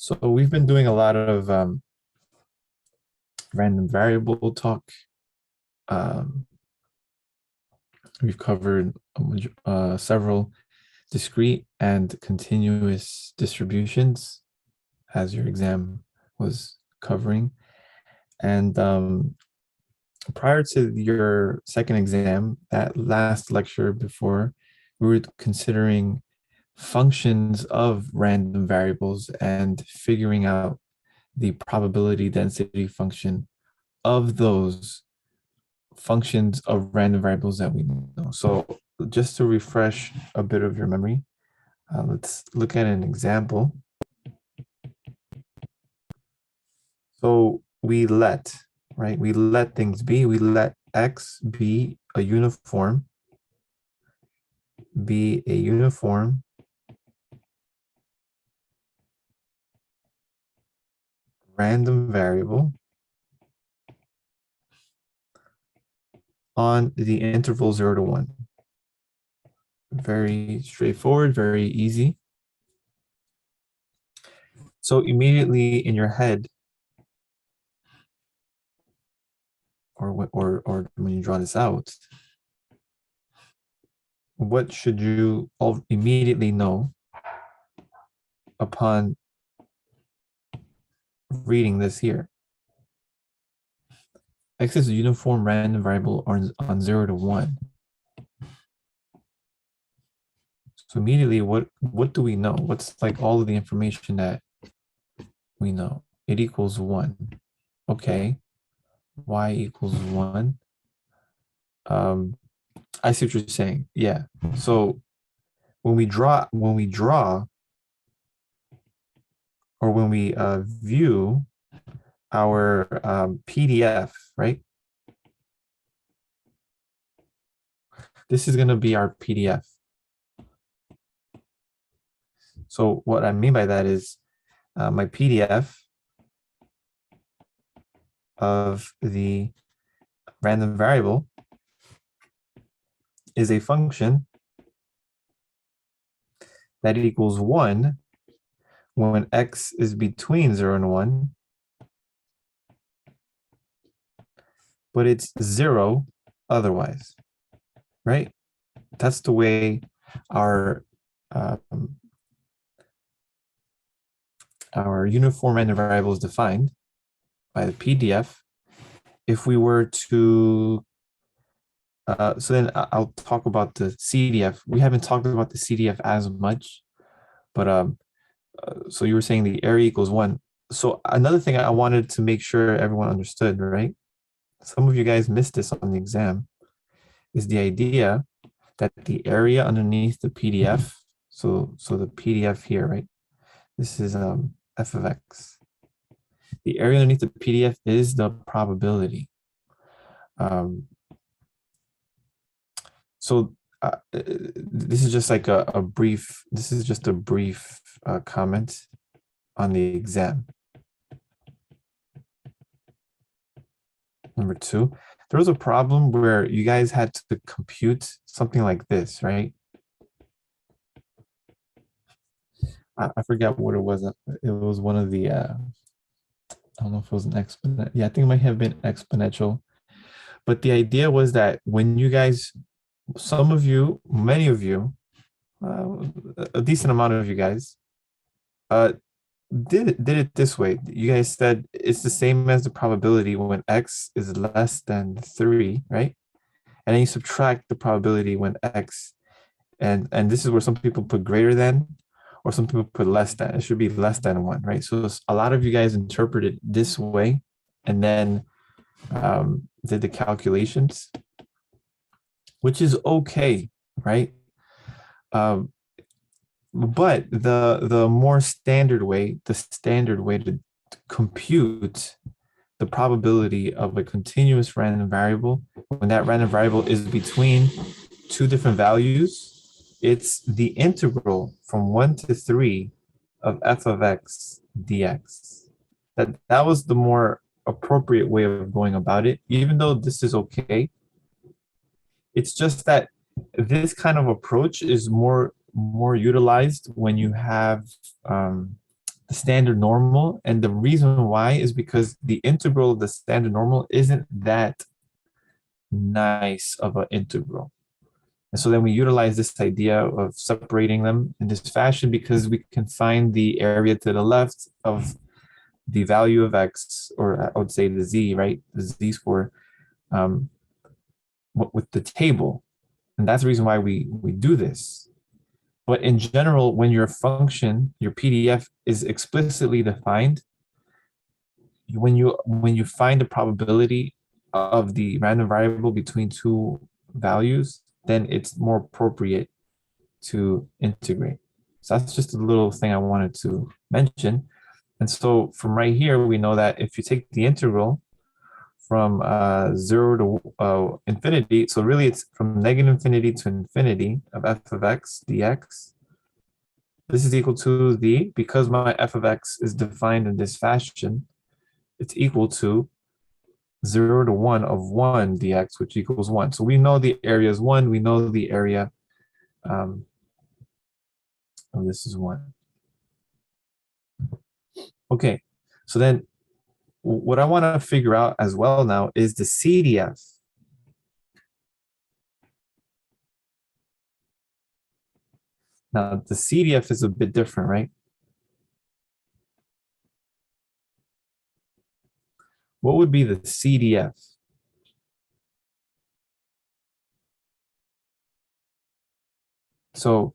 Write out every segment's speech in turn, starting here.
So we've been doing a lot of random variable talk. Um, we've covered several discrete and continuous distributions, as your exam was covering. And prior to your second exam, that last lecture before, we were considering functions of random variables and figuring out the probability density function of those functions of random variables that we know. So just to refresh a bit of your memory, let's look at an example. So right? We let things be. We let X be a uniform random variable on the interval 0 to 1. Very straightforward, very easy. So immediately in your head, or when you draw this out, what should you all immediately know upon reading this here? X is a uniform random variable on 0 to 1. So immediately, what do we know? What's like all of the information that we know? It equals 1. Okay. Y equals 1. I see what you're saying. Yeah. So when we draw, or when we view our PDF, right? This is going to be our PDF. So what I mean by that is my PDF of the random variable is a function that equals 1 when X is between 0 and 1, but it's 0 otherwise, right? That's the way our uniform random variable is defined by the PDF. If we were to, so then I'll talk about the CDF. We haven't talked about the CDF as much, but so you were saying the area equals 1. So another thing I wanted to make sure everyone understood, right? Some of you guys missed this on the exam, is the idea that the area underneath the PDF, so the PDF here, right? This is f of x. The area underneath the PDF is the probability. So this is just like a brief, comment on the exam. Number 2, there was a problem where you guys had to compute something like this, right? I forget what it was. It was one of the, I don't know if it was an exponent. Yeah, I think it might have been exponential. But the idea was that when you guys, some of you, many of you, a decent amount of you guys, did it this way. You guys said it's the same as the probability when X is less than 3, right? And then you subtract the probability when X, and this is where some people put greater than, or some people put less than. It should be less than 1, right? So a lot of you guys interpreted this way and then did the calculations, which is okay, right? But the more standard way, to compute the probability of a continuous random variable, when that random variable is between two different values, it's the integral from 1 to 3 of f of x dx. That was the more appropriate way of going about it, even though this is okay. It's just that this kind of approach is more utilized when you have the standard normal. And the reason why is because the integral of the standard normal isn't that nice of an integral. And so then we utilize this idea of separating them in this fashion because we can find the area to the left of the value of x, or I would say the z, right? The z score um, with the table. And that's the reason why we do this. But in general, when your function, your PDF is explicitly defined, when you find the probability of the random variable between two values, then it's more appropriate to integrate. So that's just a little thing I wanted to mention. And so from right here, we know that if you take the integral from 0 to infinity, so really it's from negative infinity to infinity of f of x dx, this is equal to the, because my f of x is defined in this fashion, it's equal to 0 to 1 of 1 dx, which equals 1. So we know the area is 1. We know the area, this is 1. Okay, so then what I want to figure out as well now is the CDF. Now, the CDF is a bit different, right? What would be the CDF? So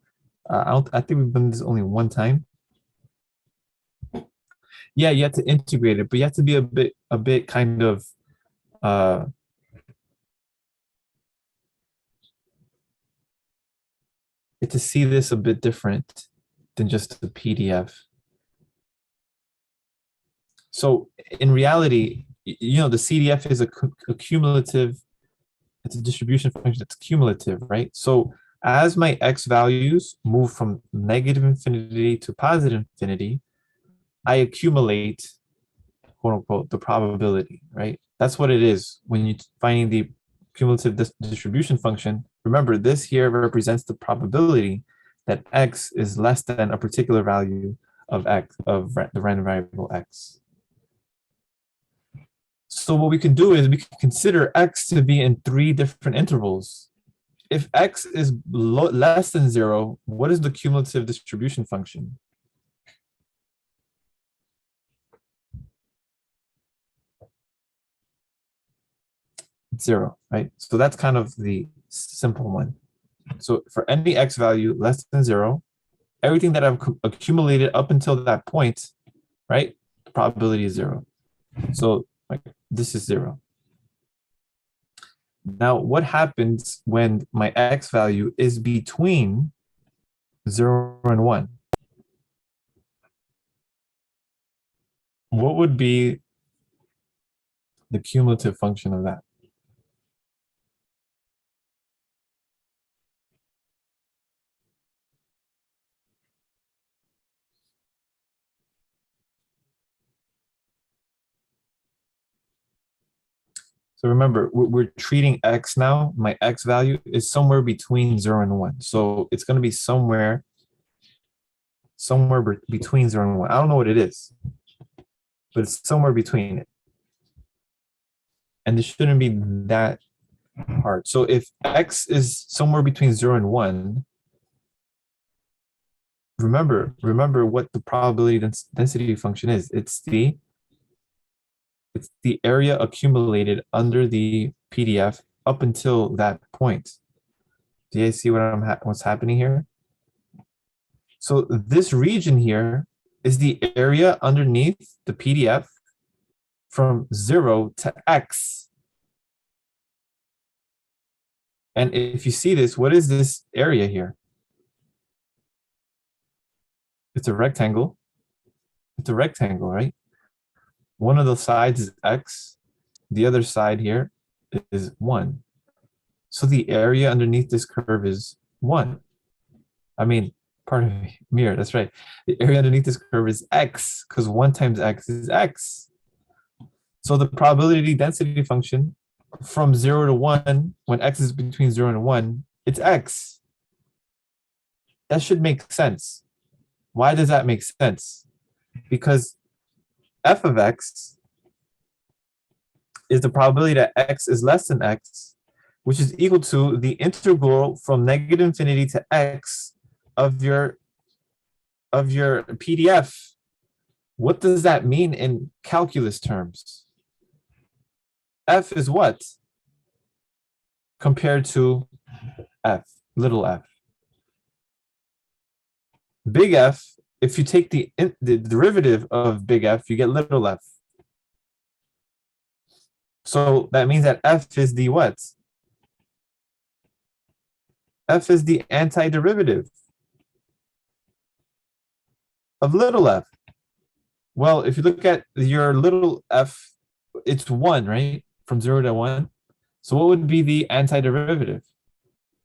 I think we've done this only one time. Yeah, you have to integrate it, but you have to be a bit kind of uh, you have to see this a bit different than just the PDF. So in reality, you know, the CDF is a cumulative, it's a distribution function that's cumulative, right? So as my x values move from negative infinity to positive infinity, I accumulate, quote unquote, the probability, right? That's what it is when you're finding the cumulative distribution function. Remember, this here represents the probability that x is less than a particular value of x, of the random variable x. So what we can do is we can consider x to be in 3 different intervals. If x is less than 0, what is the cumulative distribution function? It's 0, right? So that's kind of the simple one. So for any x value less than 0, everything that I've accumulated up until that point, right, the probability is 0. So like, this is 0. Now, what happens when my x value is between 0 and 1? What would be the cumulative function of that? So remember, we're treating x now. My x value is somewhere between 0 and 1. So it's going to be somewhere between 0 and 1. I don't know what it is, but it's somewhere between it. And this shouldn't be that hard. So if x is somewhere between 0 and 1, remember what the probability density function is. It's the area accumulated under the PDF up until that point. Do you guys see what's happening here? So this region here is the area underneath the PDF from 0 to x. And if you see this, what is this area here? It's a rectangle. It's a rectangle, right? One of the sides is x. The other side here is 1. So the area underneath this curve is 1. I mean, pardon me, mirror, that's right. The area underneath this curve is x, because 1 times x is x. So the probability density function from 0 to 1, when x is between 0 and 1, it's x. That should make sense. Why does that make sense? because f of x is the probability that x is less than x, which is equal to the integral from negative infinity to x of your PDF. What does that mean in calculus terms? F is what compared to f, little f? Big F, if you take the derivative of big F, you get little f. So that means that f is the what? F is the antiderivative of little f. Well, if you look at your little f, it's 1, right? From 0 to 1. So what would be the antiderivative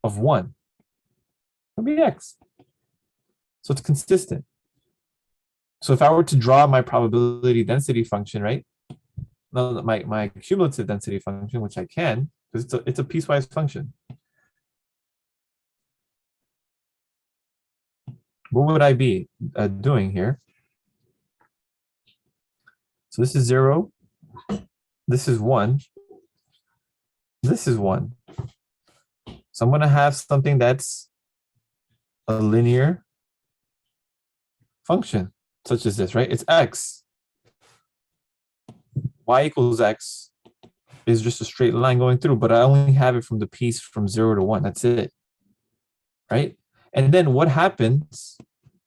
of 1? It would be x. So it's consistent. So if I were to draw my probability density function, right? No, my cumulative density function, which I can, because it's a piecewise function. What would I be doing here? So this is 0. This is 1. This is 1. So I'm going to have something that's a linear function, such as this, right? It's x. Y equals x is just a straight line going through, but I only have it from the piece from 0 to 1. That's it, right? And then what happens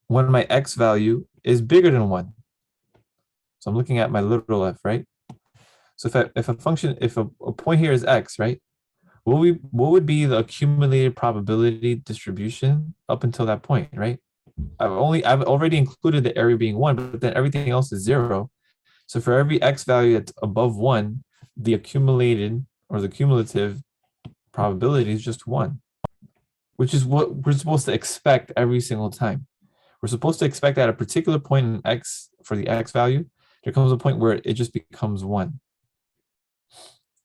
when my x value is bigger than 1? So I'm looking at my little f, right? So if a function, if a point here is x, right? What would be the accumulated probability distribution up until that point, right? I've already included the area being 1, but then everything else is 0. So for every x value that's above 1, the accumulated or the cumulative probability is just 1, which is what we're supposed to expect every single time. We're supposed to expect at a particular point in x, for the x value, there comes a point where it just becomes 1.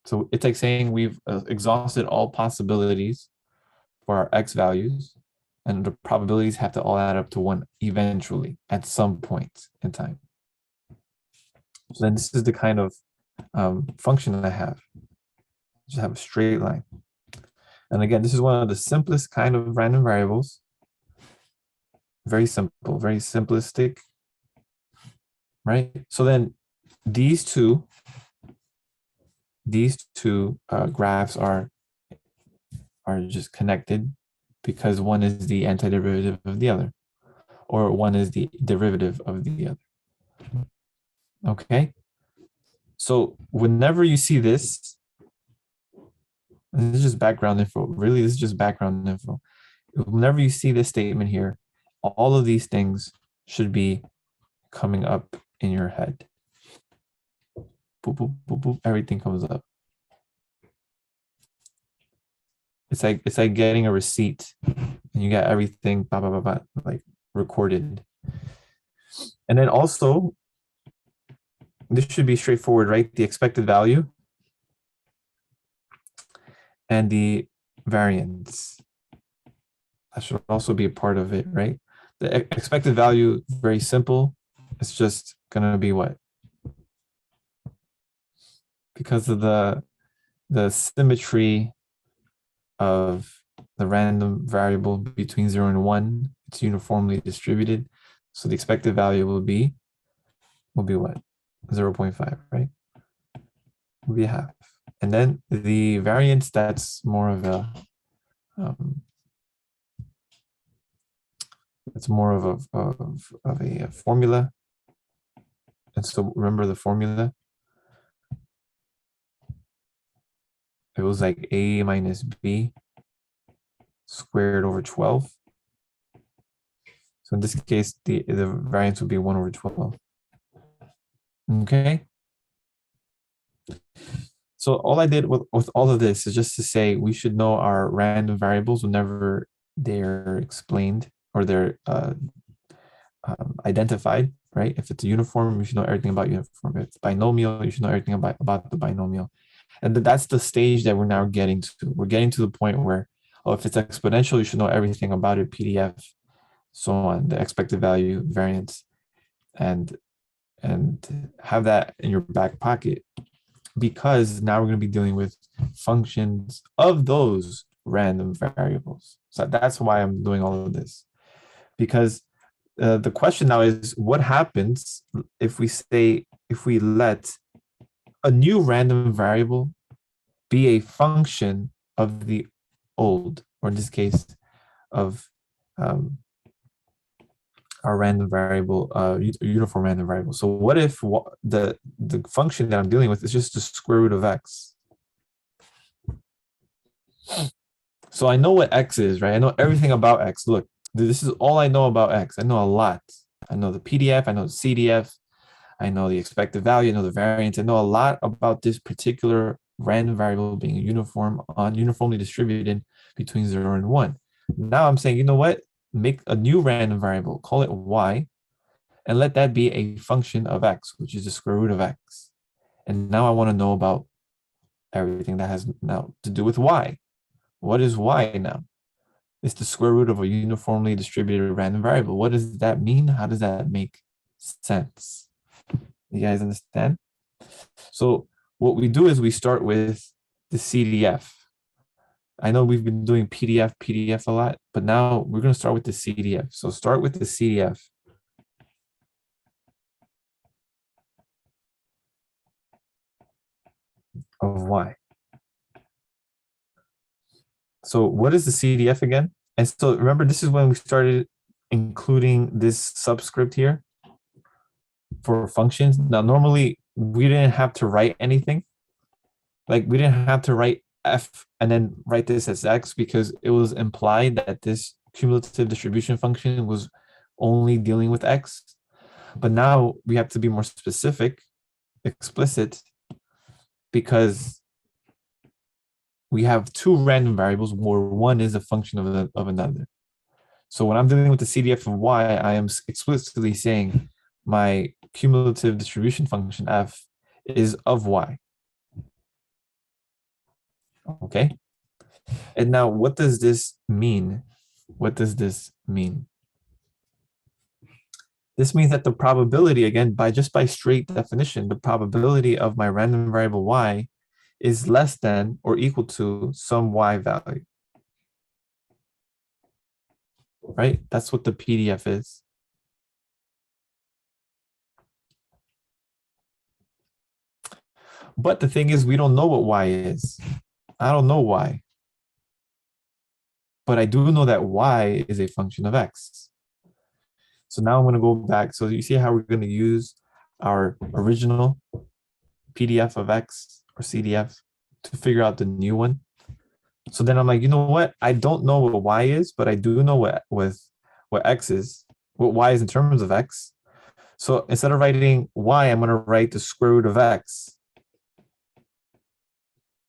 So it's like saying we've exhausted all possibilities for our x values, and the probabilities have to all add up to 1 eventually at some point in time. So then this is the kind of function that I have. Just have a straight line. And again, this is one of the simplest kind of random variables. Very simple, very simplistic, right? So then these two graphs are just connected because one is the antiderivative of the other, or one is the derivative of the other. Okay, so whenever you see this is just background info. Really, this is just background info. Whenever you see this statement here, all of these things should be coming up in your head. Boop, boop, boop, boop, everything comes up. It's like getting a receipt and you got everything blah, blah, blah, blah, like recorded. And then also, this should be straightforward, right? The expected value and the variance. That should also be a part of it, right? The expected value, very simple. It's just gonna be what? Because of the symmetry of the random variable between 0 and 1, it's uniformly distributed. So the expected value will be what? 0.5, right? Will be a half. And then the variance, that's more of a it's more of a formula. And so remember the formula? It was like a minus b squared over 12. So in this case, the variance would be 1 over 12. Okay. So all I did with all of this is just to say we should know our random variables whenever they're explained or they're identified, right? If it's a uniform, you should know everything about uniform. If it's binomial, you should know everything about the binomial. And that's the stage that we're now getting to. We're getting to the point where, oh, if it's exponential, you should know everything about it, PDF, so on, the expected value, variance, and and have that in your back pocket, because now we're going to be dealing with functions of those random variables. So that's why I'm doing all of this, because the question now is, what happens if we let a new random variable be a function of the old, or in this case, of um, our random variable, uniform random variable. So what if the function that I'm dealing with is just the square root of x? So I know what x is, right? I know everything about x. Look, this is all I know about x. I know a lot. I know the PDF, I know the CDF, I know the expected value, I know the variance. I know a lot about this particular random variable being uniformly distributed between 0 and 1. Now I'm saying, you know what? Make a new random variable, call it y, and let that be a function of x, which is the square root of x. And now I want to know about everything that has now to do with y. What is y now? It's the square root of a uniformly distributed random variable. What does that mean? How does that make sense? You guys understand? So what we do is we start with the CDF. I know we've been doing PDF a lot, but now we're going to start with the CDF. So start with the CDF of y. So what is the CDF again? And so remember, this is when we started including this subscript here for functions. Now, normally we didn't have to write anything. Like we didn't have to write f and then write this as x, because it was implied that this cumulative distribution function was only dealing with x. But now we have to be more specific, explicit, because we have two random variables where one is a function of another. So when I'm dealing with the CDF of y, I am explicitly saying my cumulative distribution function f is of y. Okay. And now what does this mean? What does this mean? This means that the probability, again, by straight definition, the probability of my random variable y is less than or equal to some y value. Right? That's what the PDF is. But the thing is, we don't know what y is. I don't know y. But I do know that y is a function of x. So now I'm going to go back. So you see how we're going to use our original PDF of x or CDF to figure out the new one. So then I'm like, you know what? I don't know what y is, but I do know what x is, what y is in terms of x. So instead of writing y, I'm going to write the square root of x,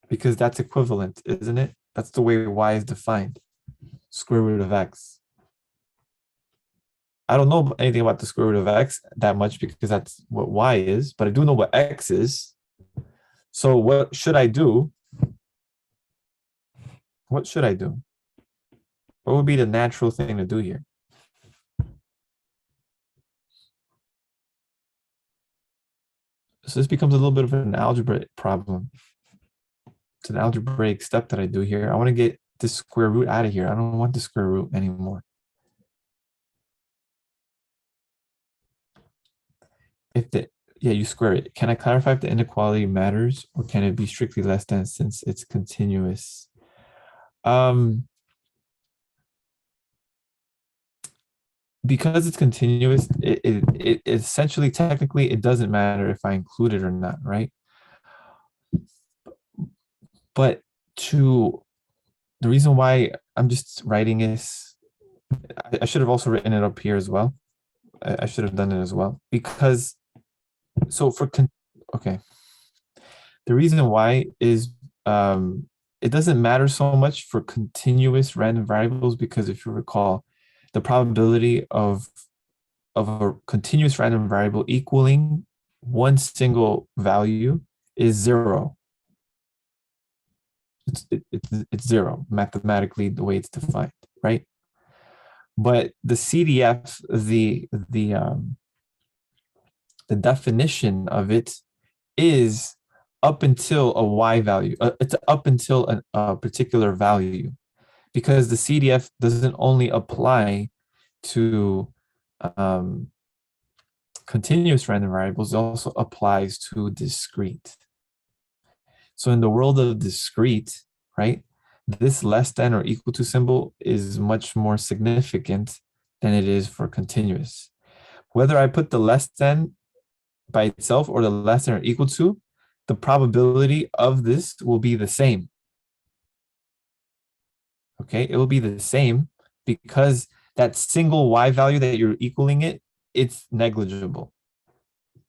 because that's equivalent, isn't it? That's the way y is defined, square root of x. I don't know anything about the square root of x that much, because that's what y is, but I do know what x is. So what should I do? What should I do? What would be the natural thing to do here? So this becomes a little bit of an algebra problem. It's an algebraic step that I do here. I want to get this square root out of here. I don't want the square root anymore. You square it. Can I clarify if the inequality matters, or can it be strictly less than since it's continuous? Because it's continuous, it essentially, technically, it doesn't matter if I include it or not, right? But the reason why I'm just writing is, I should have also written it up here as well. I should have done it as well, because okay, the reason why is it doesn't matter so much for continuous random variables, because if you recall, the probability of a continuous random variable equaling one single value is zero. It's zero mathematically, the way it's defined, right? But the CDF, the definition of it is up until a y value. It's up until a particular value, because the CDF doesn't only apply to um, continuous random variables, it also applies to discrete. So in the world of discrete, right, this less than or equal to symbol is much more significant than it is for continuous. Whether I put the less than by itself or the less than or equal to, the probability of this will be the same. Okay, it will be the same because that single y value that you're equaling it's negligible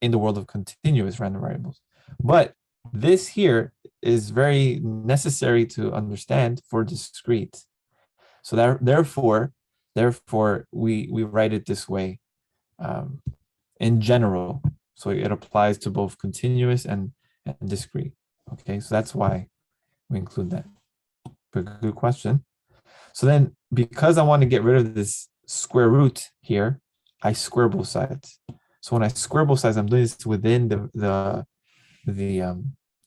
in the world of continuous random variables. But this here is very necessary to understand for discrete. So that therefore we write it this way in general. So it applies to both continuous and discrete. Okay, so that's why we include that. But good question. So then, because I want to get rid of this square root here, I square both sides. So when I square both sides, I'm doing this within the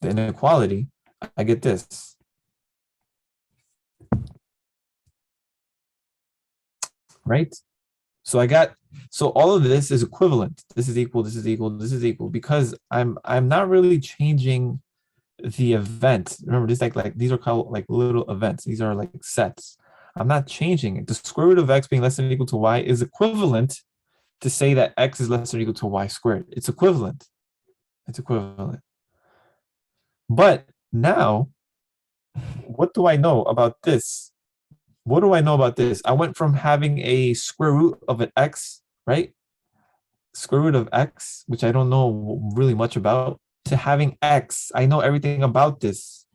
inequality. I get this. Right? So all of this is equivalent. This is equal, this is equal, this is equal, because I'm not really changing the event. Remember, this like these are called like little events. These are like sets. I'm not changing it. The square root of x being less than or equal to y is equivalent to say that x is less than or equal to y squared. It's equivalent. It's equivalent. But now, what do I know about this? What do I know about this? I went from having a square root of an x, right? Square root of x, which I don't know really much about, to having x. I know everything about this.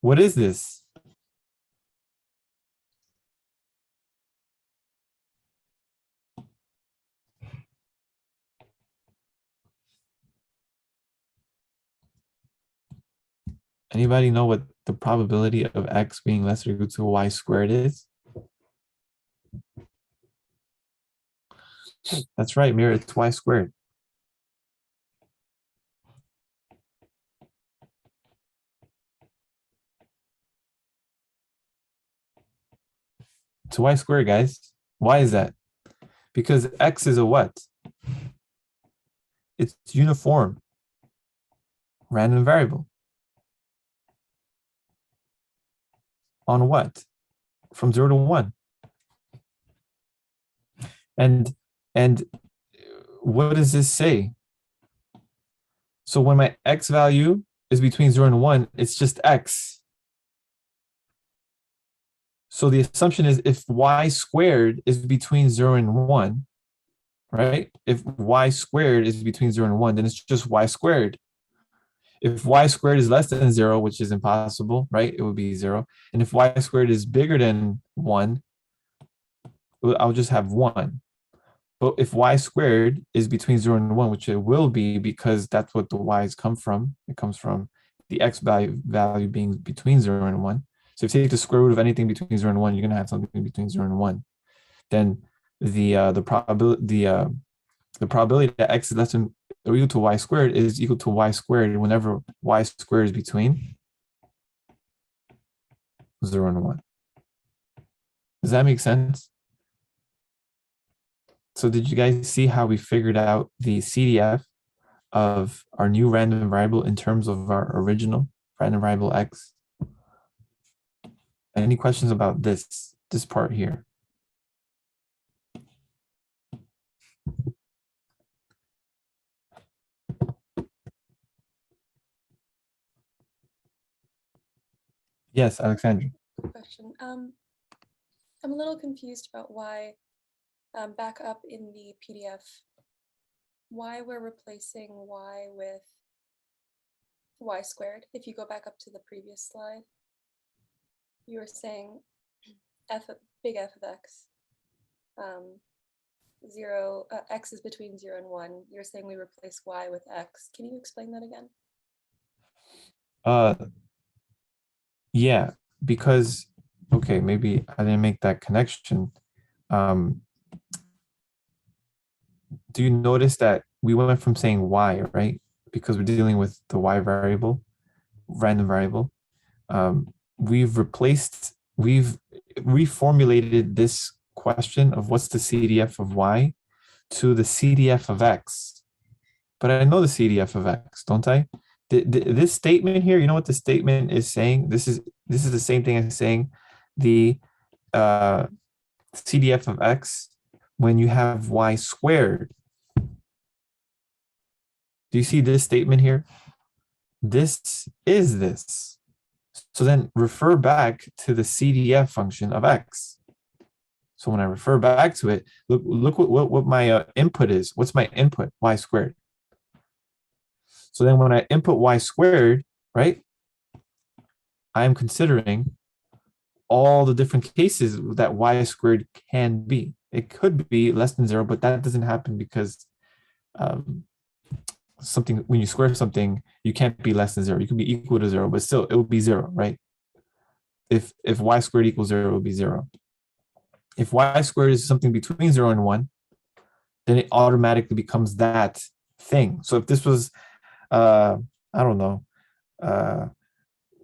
What is this? Anybody know what the probability of x being less or equal to y squared is? That's right, Mira, it's y squared. It's y squared, guys. Why is that? Because x is a what? It's uniform, random variable. On what? From 0 to 1. And what does this say? So when my x value is between 0 and 1, it's just x. So the assumption is if y squared is between 0 and 1, right? If y squared is between 0 and 1, then it's just y squared. If y squared is less than 0, which is impossible, right? It would be 0. And if y squared is bigger than 1, I'll just have 1. But if y squared is between 0 and 1, which it will be because that's what the y's come from, it comes from the x value being between 0 and 1. So if you take the square root of anything between 0 and 1, you're going to have something between 0 and 1. Then the probability that x is less than or equal to y squared is equal to y squared whenever y squared is between 0 and 1. Does that make sense? So did you guys see how we figured out the CDF of our new random variable in terms of our original random variable x? Any questions about this part here? Yes, Alexandra. Question. I'm a little confused about why, back up in the PDF, why we're replacing y with y squared. If you go back up to the previous slide, you were saying big F of x, 0, x is between 0 and 1. You're saying we replace y with x. Can you explain that again? Yeah, because, okay, maybe I didn't make that connection. Do you notice that we went from saying y, right? Because we're dealing with the y variable, random variable. We've reformulated this question of what's the CDF of y to the CDF of x. But I know the CDF of x, don't I? This statement here, you know what the statement is saying? This is the same thing as saying the CDF of x when you have y squared. Do you see this statement here? This is this. So then refer back to the CDF function of x. So when I refer back to it, look what my input is. What's my input? Y squared. So then when I input y squared, right, I'm considering all the different cases that y squared can be. It could be less than 0, but that doesn't happen because something, when you square something, you can't be less than 0. You can be equal to 0, but still it would be 0, right? If y squared equals 0, it would be 0. If y squared is something between 0 and 1, then it automatically becomes that thing. So if this was, I don't know,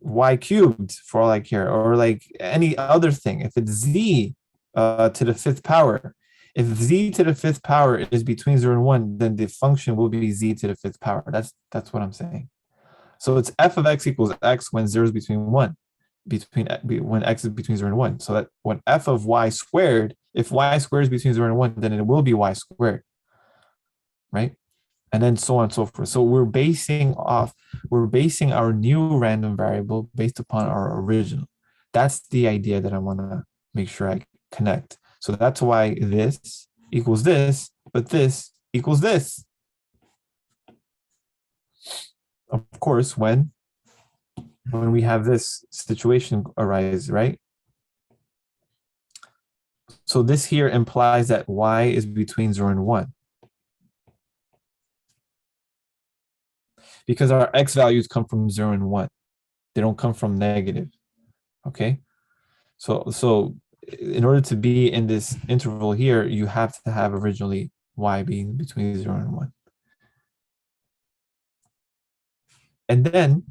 y cubed for all I care, or like any other thing, if it's z to the 5th power, if z to the 5th power is between 0 and 1, then the function will be z to the 5th power. That's what I'm saying. So it's f of x equals x when 0 is between 1, when x is between 0 and 1. So that when f of y squared, if y squared is between 0 and 1, then it will be y squared, right? And then so on and so forth. So we're basing our new random variable based upon our original. That's the idea that I want to make sure I connect. So that's why this equals this, but this equals this. Of course, when we have this situation arise, right? So this here implies that y is between 0 and 1. Because our x values come from 0 and 1. They don't come from negative. Okay? So in order to be in this interval here, you have to have originally y being between 0 and 1. And then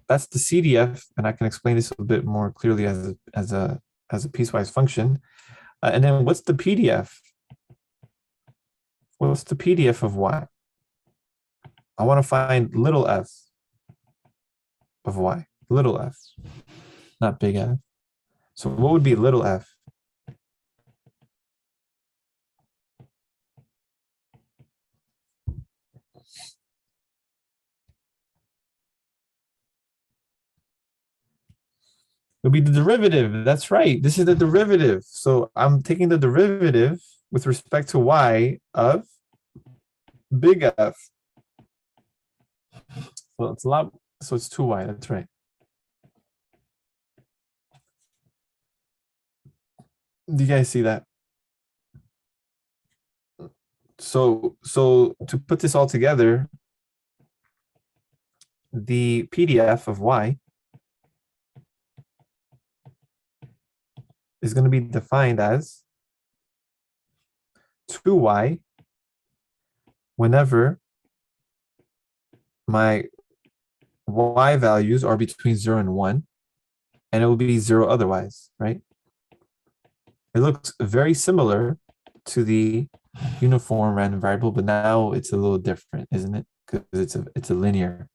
that's the CDF, and I can explain this a bit more clearly as a piecewise function. And then what's the PDF? What's the PDF of y? I want to find little f of y, little f, not big F. So what would be little f? It would be the derivative. That's right. This is the derivative. So I'm taking the derivative with respect to y of big F. So it's a lot. So it's 2y. That's right. Do you guys see that? So to put this all together, the PDF of y is going to be defined as 2y whenever my y values are between 0 and 1, and it will be 0 otherwise, right? It looks very similar to the uniform random variable, but now it's a little different, isn't it? Because it's a linear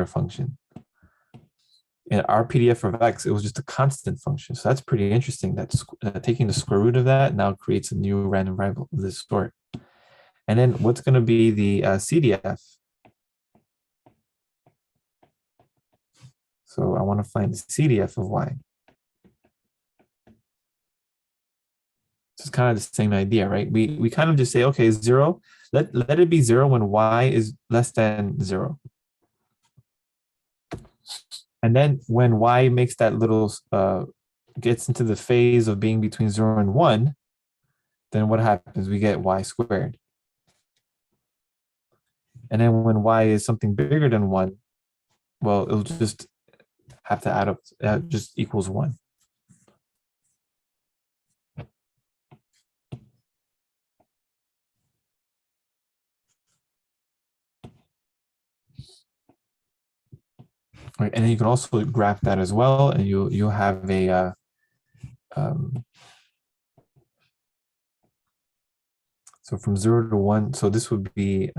function. In our PDF of x, it was just a constant function. So that's pretty interesting. That's taking the square root of that now creates a new random variable of this sort. And then what's going to be the CDF? So I want to find the CDF of y. It's kind of the same idea, right? We kind of just say, okay, 0. Let it be 0 when y is less than 0. And then when y makes that little gets into the phase of being between 0 and 1, then what happens? We get y squared. And then when y is something bigger than 1, well, it'll just have to add up, just equals 1. right? And then you can also graph that as well, and you'll have a um, so from 0 to 1. So this would be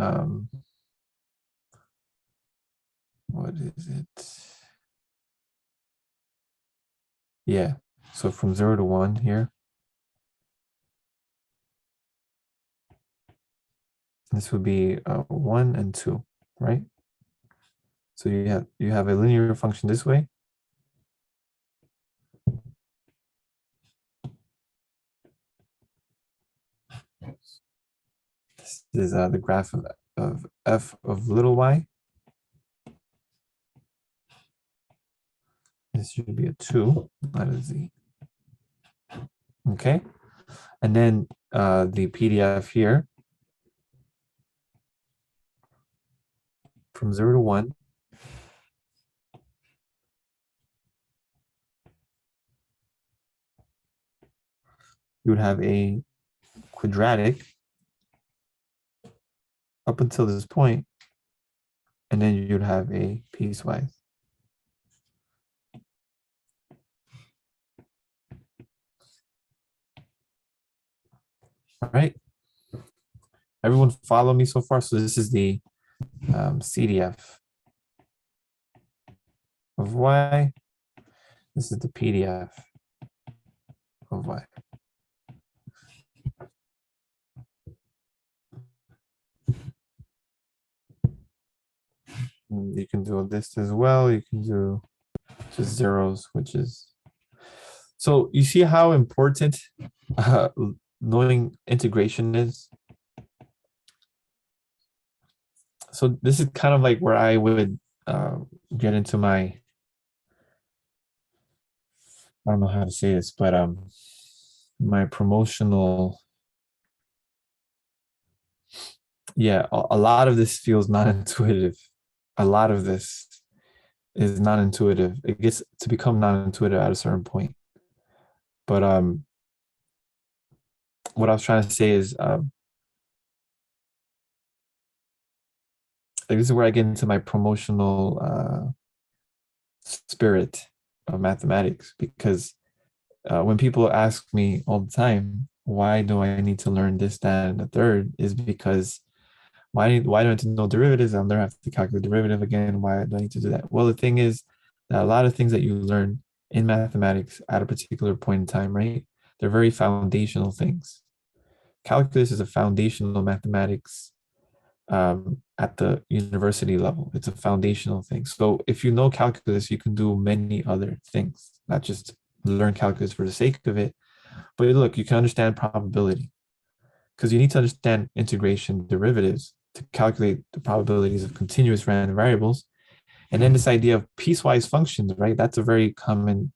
what is it? Yeah. So from 0 to 1 here, this would be 1 and 2, right? So you have a linear function this way. This is the graph of f of little y. This should be a 2, not a z. Okay. And then the PDF here from 0 to 1. You would have a quadratic up until this point, and then you'd have a piecewise. All right. Everyone follow me so far? So this is the CDF of y. This is the PDF of y. You can do this as well. You can do just zeros, which is, so you see how important uh, knowing integration is. So this is kind of like where I would get into my, I don't know how to say this, but my promotional, yeah, a lot of this feels non-intuitive. A lot of this is non-intuitive. It gets to become non-intuitive at a certain point. But what I was trying to say is, like, this is where I get into my promotional spirit of mathematics, because when people ask me all the time, why do I need to learn this, that, and the third, is because why do I need to know derivatives? I'll never have to calculate derivative again. Why do I need to do that? Well, the thing is that a lot of things that you learn in mathematics at a particular point in time, right? They're very foundational things. Calculus is a foundational mathematics at the university level. It's a foundational thing. So if you know calculus, you can do many other things, not just learn calculus for the sake of it. But look, you can understand probability, because you need to understand integration derivatives to calculate the probabilities of continuous random variables. And then this idea of piecewise functions, right? That's a very common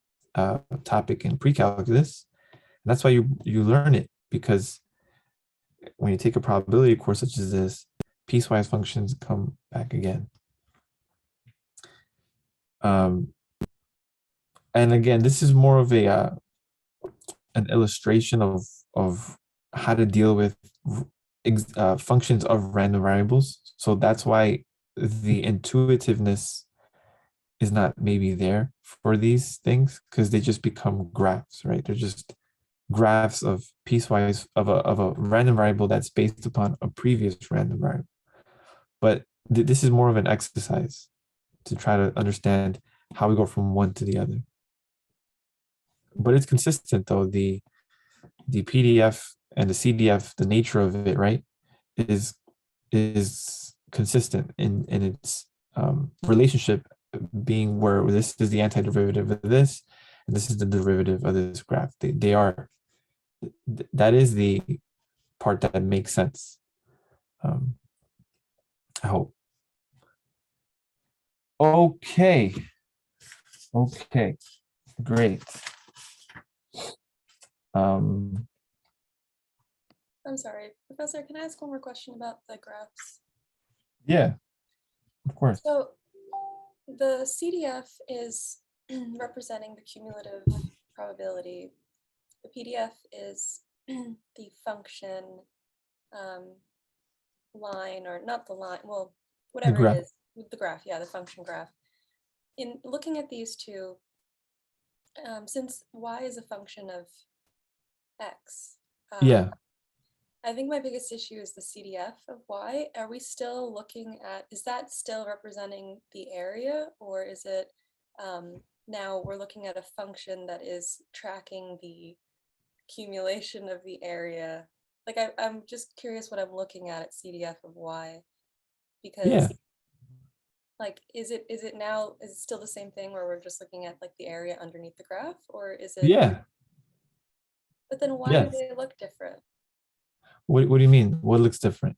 topic in pre-calculus. And that's why you learn it, because when you take a probability course such as this, piecewise functions come back again. And again, this is more of a an illustration of how to deal with functions of random variables. So that's why the intuitiveness is not maybe there for these things, because they just become graphs, right? They're just graphs of piecewise of a random variable that's based upon a previous random variable. But this is more of an exercise to try to understand how we go from one to the other. But it's consistent though. The PDF and the CDF, the nature of it, right, is consistent in its relationship, being where this is the antiderivative of this, and this is the derivative of this graph. They are, that is the part that makes sense. I hope. Okay. Okay. Great. I'm sorry, Professor, can I ask one more question about the graphs? Yeah, of course. So the CDF is representing the cumulative probability. The PDF is the function line, or not the line, well, The whatever it graph. is, the graph, yeah, the function graph. in looking at these two, since y is a function of x, um, Yeah, I think my biggest issue is the CDF of y. Are we still looking at, is that still representing the area, or is it now we're looking at a function that is tracking the accumulation of the area? Like I'm just curious what I'm looking at CDF of y, because yeah, like is it now, is it still the same thing where we're just looking at like the area underneath the graph, or is it, yeah, but then why do yes. they look different? What do you mean? What looks different?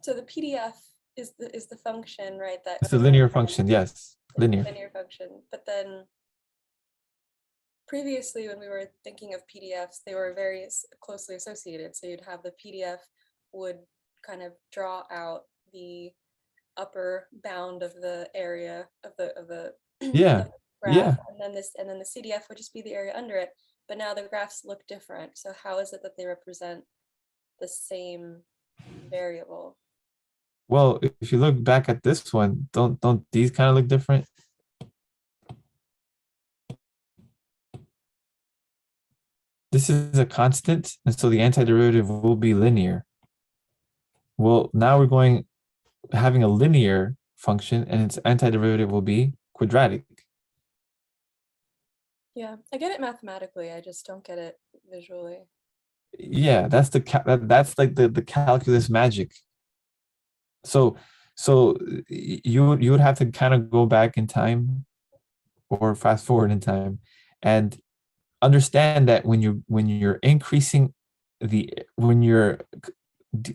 So the PDF is the function, right, that It's a linear represents function. Yes, it's a linear. linear function. But then previously when we were thinking of PDFs, they were very closely associated. So you'd have the PDF would kind of draw out the upper bound of the area of the Yeah, graph, yeah. and then the CDF would just be the area under it. But now the graphs look different. So how is it that they represent the same variable? Well, if you look back at this one, don't these kind of look different? This is a constant, and so the antiderivative will be linear. Well, now we're going having a linear function, and its antiderivative will be quadratic. Yeah, I get it mathematically. I just don't get it visually. Yeah, that's like the calculus magic. So you would have to kind of go back in time or fast forward in time and understand that when you're increasing the when you're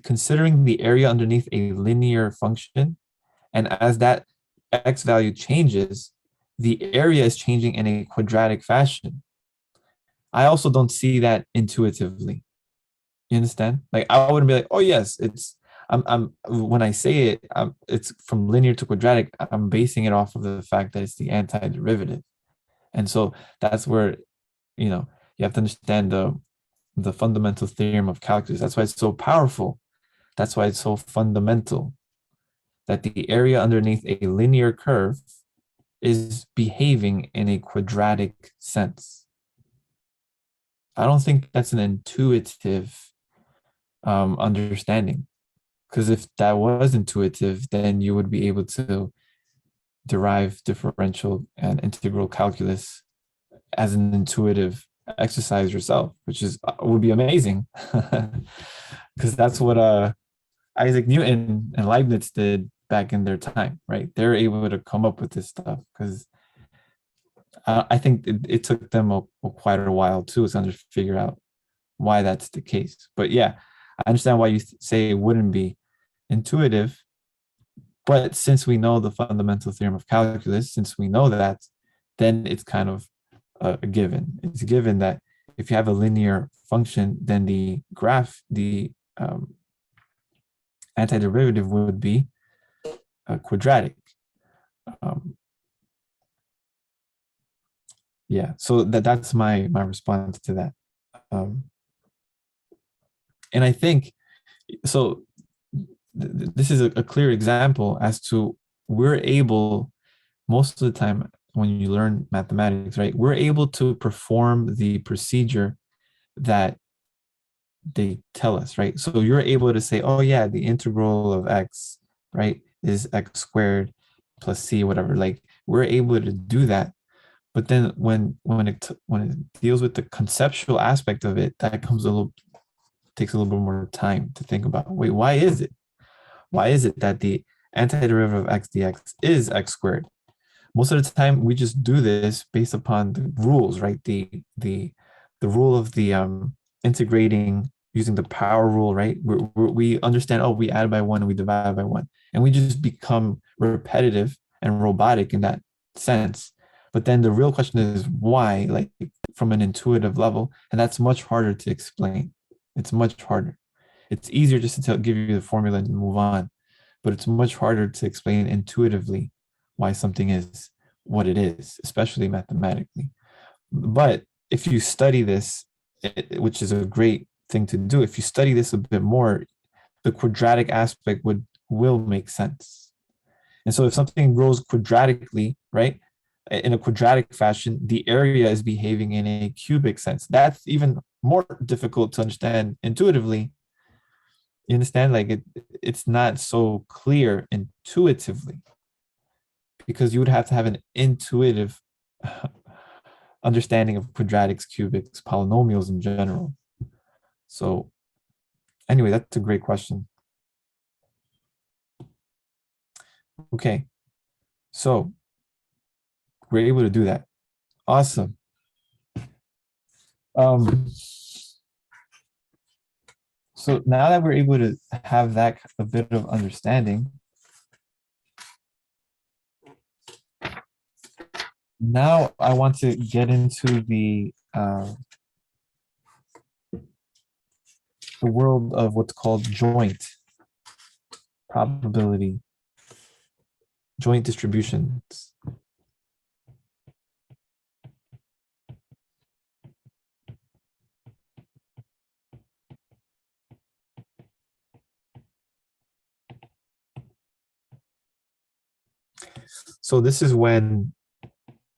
considering the area underneath a linear function, and as that x value changes, the area is changing in a quadratic fashion. I also don't see that intuitively. You understand? Like I wouldn't be like, oh yes, it's I'm when I say it, it's from linear to quadratic. I'm basing it off of the fact that it's the antiderivative, and so that's where you have to understand the fundamental theorem of calculus. That's why it's so powerful. That's why it's so fundamental that the area underneath a linear curve is behaving in a quadratic sense. I don't think that's an intuitive understanding, because if that was intuitive, then you would be able to derive differential and integral calculus as an intuitive exercise yourself, which is would be amazing, because that's what Isaac Newton and Leibniz did back in their time, right? They're able to come up with this stuff because I think it took them quite a while too to figure out why that's the case. But yeah, I understand why you say it wouldn't be intuitive. But since we know the fundamental theorem of calculus, since we know that, then it's kind of a given. It's a given that if you have a linear function, then the graph, the antiderivative would be quadratic. Um, yeah, so that's my response to that. Um, and I think so. This is a clear example as to we're able most of the time when you learn mathematics, right? We're able to perform the procedure that they tell us, right? So you're able to say, oh yeah, the integral of x, right, is x squared plus c, whatever. Like we're able to do that. But then when it deals with the conceptual aspect of it, that comes a little takes a little bit more time to think about. Wait, why is it? Why is it that the antiderivative of x dx is x squared? Most of the time we just do this based upon the rules, right? The rule of the integrating using the power rule, right? We understand, oh, we add by one and we divide by one, and we just become repetitive and robotic in that sense. But then the real question is why, like from an intuitive level, and that's much harder to explain. It's much harder. It's easier just to give you the formula and move on, but it's much harder to explain intuitively why something is what it is, especially mathematically. But if you study this, which is a great thing to do, if you study this a bit more, the quadratic aspect will make sense. And so if something grows quadratically, right? in a quadratic fashion, the area is behaving in a cubic sense. That's even more difficult to understand intuitively. You understand? Like it's not so clear intuitively because you would have to have an intuitive understanding of quadratics, cubics, polynomials in general. So anyway, that's a great question. Okay, so we're able to do that. Awesome. So now that we're able to have that a bit of understanding, now I want to get into the world of what's called joint probability, joint distributions. So this is when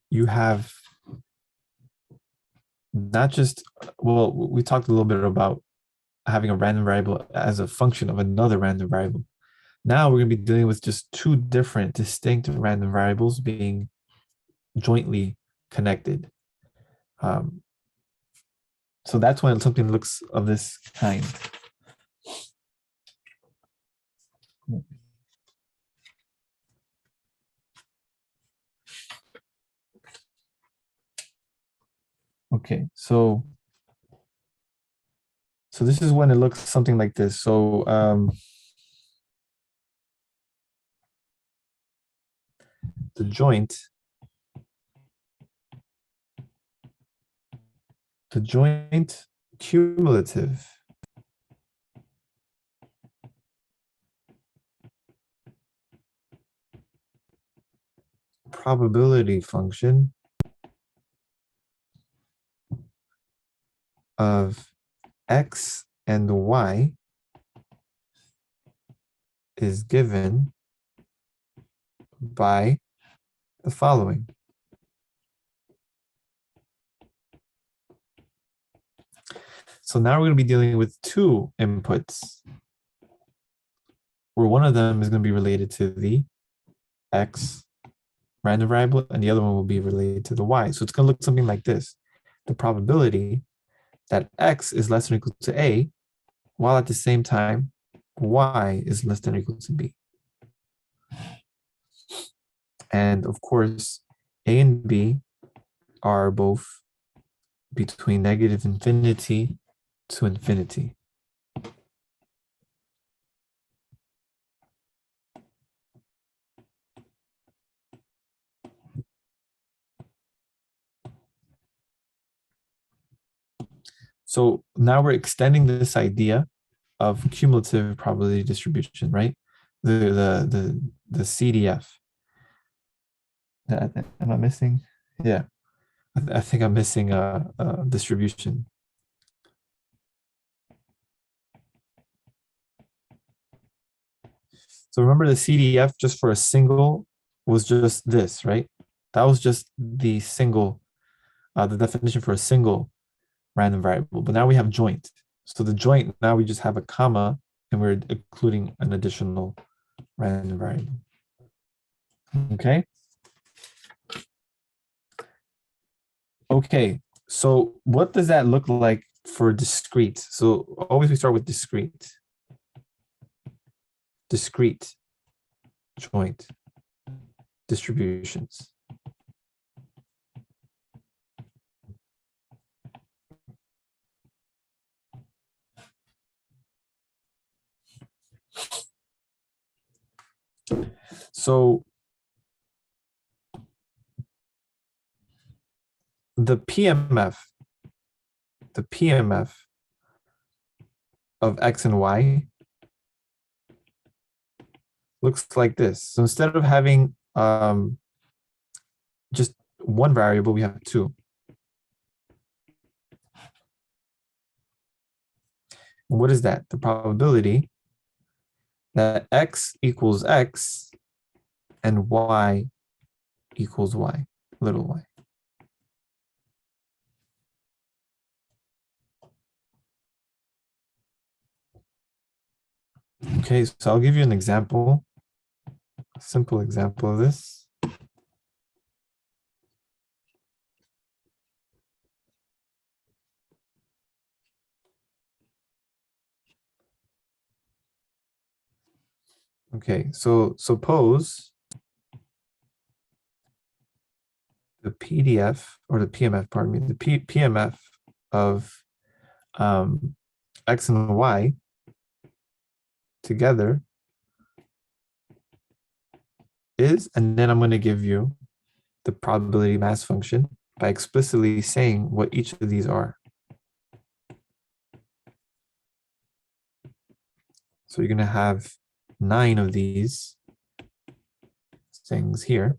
you have not just, well, we talked a little bit about having a random variable as a function of another random variable. Now we're going to be dealing with just two different distinct random variables being jointly connected. So that's when something looks of this kind. Okay, so this is when it looks something like this. So the joint cumulative probability function of x and y is given by the following. So now we're going to be dealing with two inputs, where one of them is going to be related to the x random variable, and the other one will be related to the y. So it's going to look something like this. The probability that x is less than or equal to a, while at the same time, y is less than or equal to b. And of course, a and b are both between negative infinity to infinity. So now we're extending this idea of cumulative probability distribution, right? The CDF. Am I missing? Yeah, I think I'm missing a distribution. So remember the CDF just for a single was just this, right? That was just the single, the definition for a single random variable. But now we have joint. So the joint, now we just have a comma and we're including an additional random variable. Okay. Okay. So what does that look like for discrete? So always we start with discrete. Discrete joint distributions. So the PMF of x and y looks like this. So instead of having just one variable, we have two. What is that? The probability that x equals x and y equals y. little y. Okay, so I'll give you an example, a simple example of this. Okay, so suppose the PDF or the PMF, pardon me, the PMF of X and Y together is, and then I'm going to give you the probability mass function by explicitly saying what each of these are. So you're going to have 9 of these things here.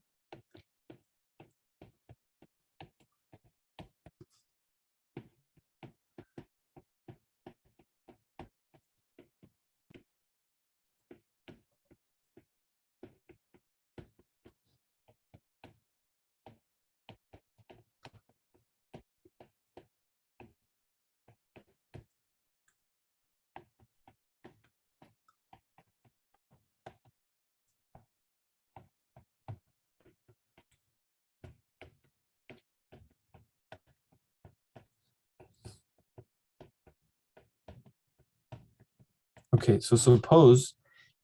Okay, so suppose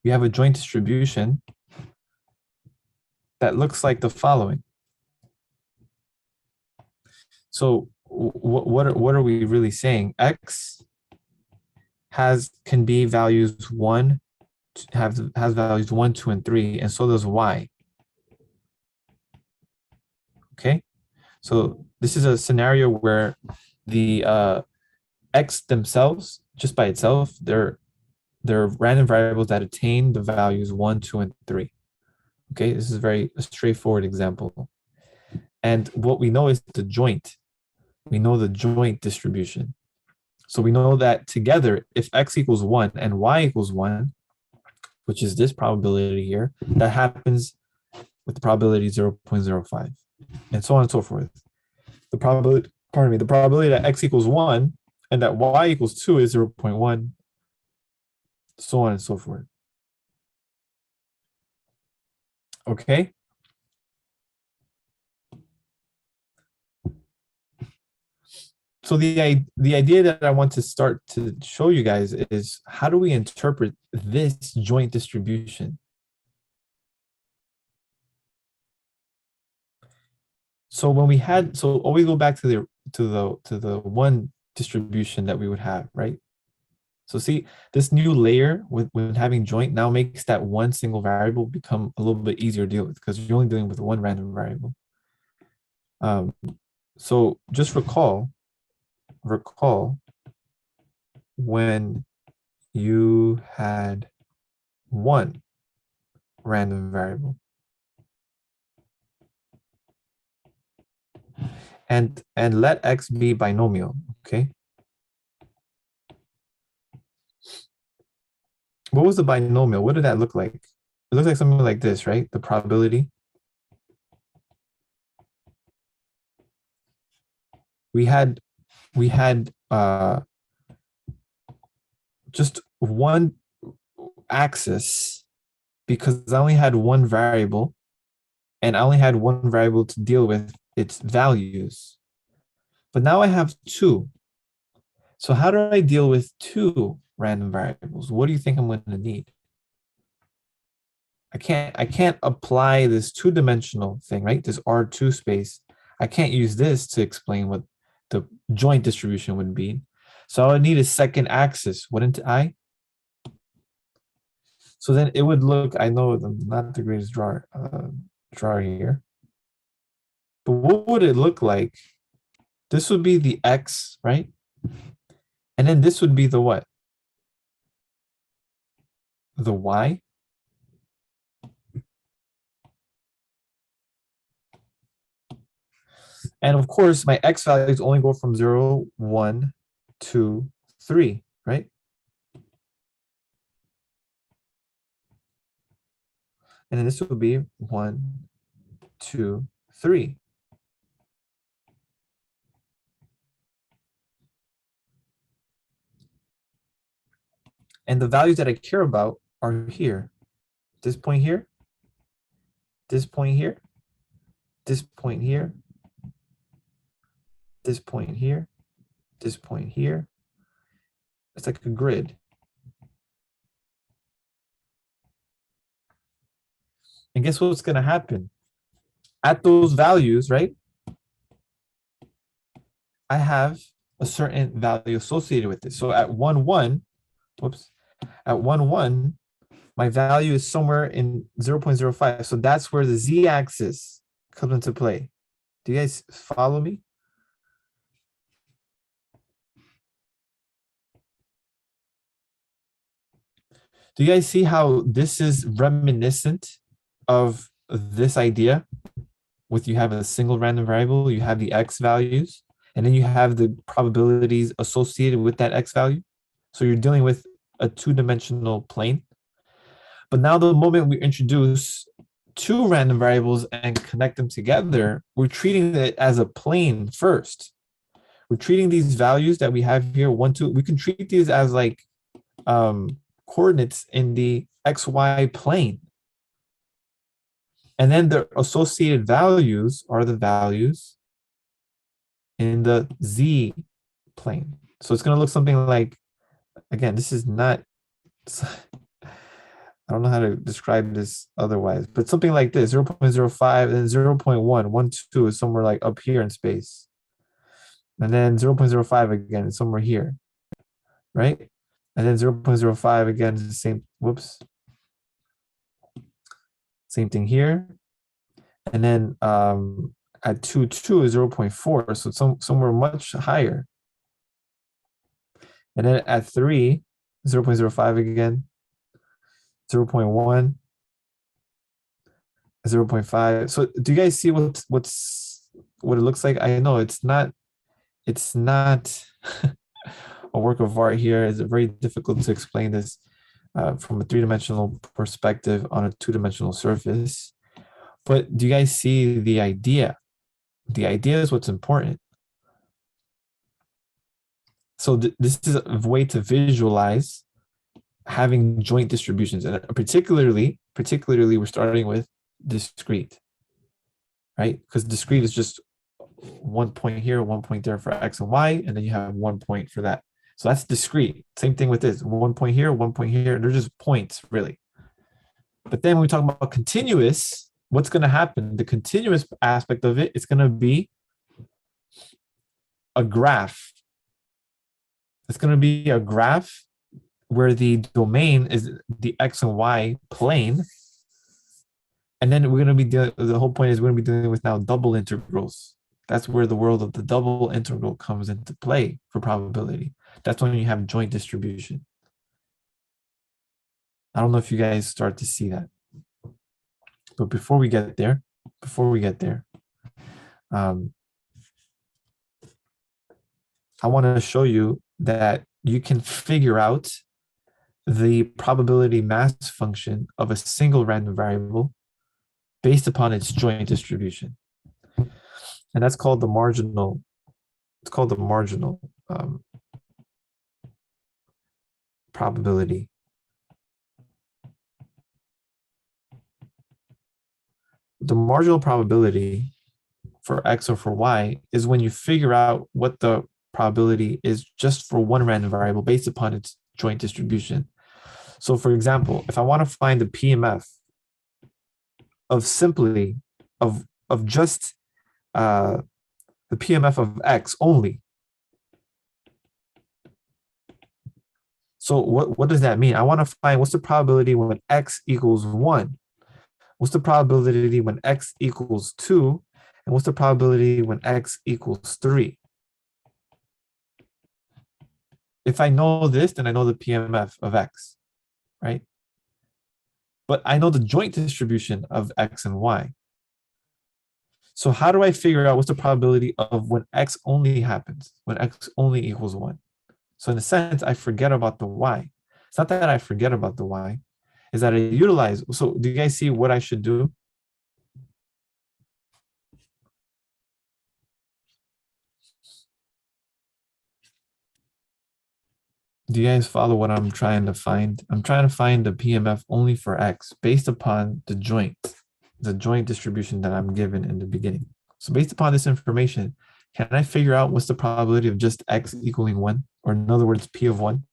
you have a joint distribution that looks like the following. So what are we really saying? X can be values 1, has values 1, 2, and 3, and so does Y. Okay, so this is a scenario where the X themselves, just by itself, they're random variables that attain the values 1, 2, and 3. Okay, this is a straightforward example. And what we know is the joint. We know the joint distribution. So we know that together, if X equals 1 and Y equals 1, which is this probability here, that happens with the probability 0.05, and so on and so forth. The probability that X equals 1 and that Y equals 2 is 0.1, so on and so forth. Okay. So the idea that I want to start to show you guys is, how do we interpret this joint distribution? So when we had, so always go back to the one distribution that we would have, right? So see, this new layer with having joint now makes that one single variable become a little bit easier to deal with, because you're only dealing with one random variable. So just recall when you had one random variable, and let X be binomial. Okay, what was the binomial? What did that look like? It looks like something like this, right? The probability. We had just one axis, because I only had one variable, and I only had one variable to deal with its values. But now I have two. So how do I deal with two random variables? What do you think I'm going to need? I can't apply this two-dimensional thing, right? This R2 space. I can't use this to explain what the joint distribution would be. So I would need a second axis, wouldn't I? So then it would look, I know I'm not the greatest drawer here, but what would it look like? This would be the X, right? And then this would be the what? The Y. And of course, my X values only go from 0, 1, 2, 3, right? And then this would be 1, 2, 3. And the values that I care about are here. This point here, this point here, this point here, this point here, this point here. It's like a grid. And guess what's going to happen? At those values, right? I have a certain value associated with it. So at 1, 1, whoops, at 1, 1, my value is somewhere in 0.05. So that's where the z-axis comes into play. Do you guys follow me? Do you guys see how this is reminiscent of this idea? With you have a single random variable, you have the x values, and then you have the probabilities associated with that x value. So you're dealing with a two-dimensional plane. But now the moment we introduce two random variables and connect them together, we're treating it as a plane first. We're treating these values that we have here, 1, 2, we can treat these as like coordinates in the xy plane. And then the associated values are the values in the z plane. So it's going to look something like, again, this is not, I don't know how to describe this otherwise, but something like this, 0.05 and then 0.1, 1, 2 is somewhere like up here in space. And then 0.05 again is somewhere here, right? And then 0.05 again is the same, whoops. Same thing here. And then at 2, 2 is 0.4, so it's somewhere much higher. And then at 3, 0.05 again, 0.1, 0.5. So do you guys see what it looks like? I know it's not a work of art here. It's very difficult to explain this from a three-dimensional perspective on a two-dimensional surface. But do you guys see the idea? The idea is what's important. So this is a way to visualize having joint distributions, and particularly we're starting with discrete, right? Because discrete is just 1 point here, 1 point there for x and y, and then you have 1 point for that. So that's discrete. Same thing with this, 1 point here, 1 point here. They're just points, really. But then when we talk about continuous, what's going to happen? The continuous aspect of it is going to be a graph. It's going to be a graph where the domain is the x and y plane. And then we're going to be dealing, the whole point is we're going to be dealing with now double integrals. That's where the world of the double integral comes into play for probability. That's when you have joint distribution. I don't know if you guys start to see that. But before we get there, I want to show you that you can figure out the probability mass function of a single random variable based upon its joint distribution. And that's called the marginal, probability. The marginal probability for x or for y is when you figure out what the probability is just for one random variable based upon its joint distribution. So for example, if I want to find the PMF of simply of just the PMF of x only. So what does that mean? I want to find what's the probability when x equals 1? What's the probability when x equals 2? And what's the probability when x equals 3? If I know this, then I know the PMF of x, right? But I know the joint distribution of x and y. So how do I figure out what's the probability of when x only happens, when x only equals 1? So in a sense, I forget about the y. It's not that I forget about the y, is that I utilize. So do you guys see what I should do? Do you guys follow what I'm trying to find? I'm trying to find the PMF only for X based upon the joint distribution that I'm given in the beginning. So based upon this information, can I figure out what's the probability of just X equaling one? Or in other words, P of one?